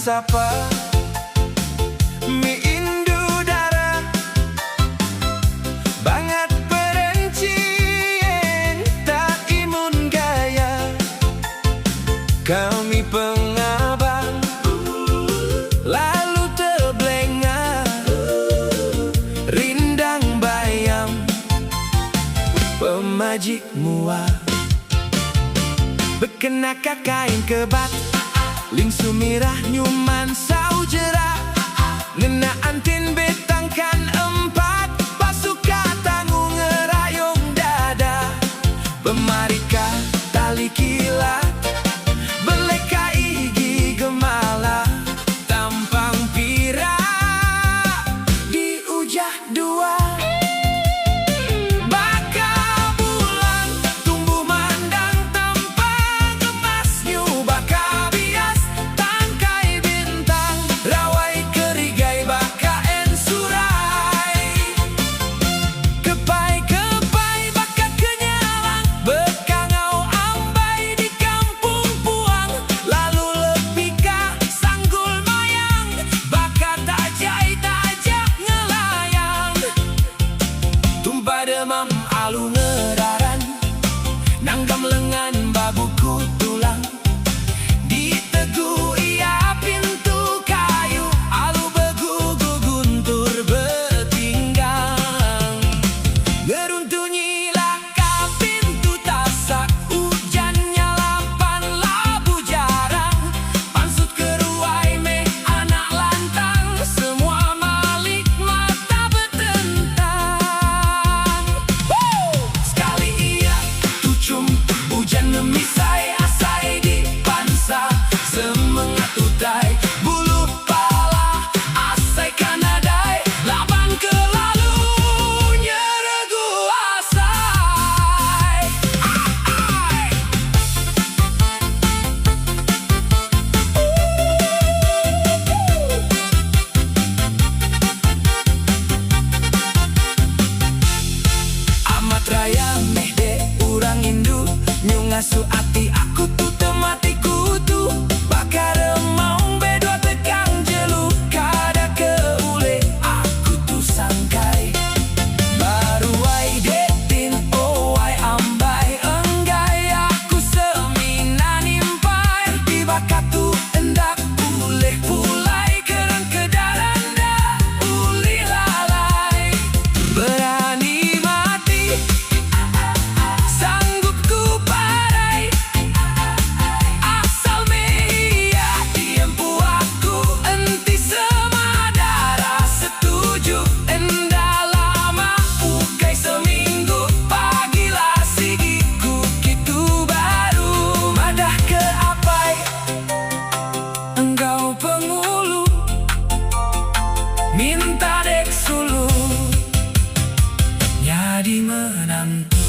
sapa mi indu dara banget perencien tak imun gaya kami pengabang lalu terblenga rindang bayam pemajik mua bekenaka kain kebat ling sumirah nyuman saujera nena antin betangkan empat pasuka tanggung ngerayong dada bemarika tali kilat beleka igi gemala tampang pira di ujah dua demam alu ngeraran nanggam lengan babuku tulang ditegu ia pintu kayu alu begugu guntur betinggang ngeruntunyilah ka pintu tasak hujannya lapan labu jarang pansut keruai meh anak lantang semua malik mata betentang misai asai di pansa semangat utai bulu pala asai kanadai laban kelalu nyeregu asai amat raya meh de urang indu nyungasu ati aku tu temati kutu bakar maung bedua tekang jelu kada ke ule aku tu sangkai baru wai detin owai ambai enggai aku semina nimpai tiba katu endak uleh pulai kerang kedaranda uli lalai berani mati sanggup ku minta dek sulu jadi menantu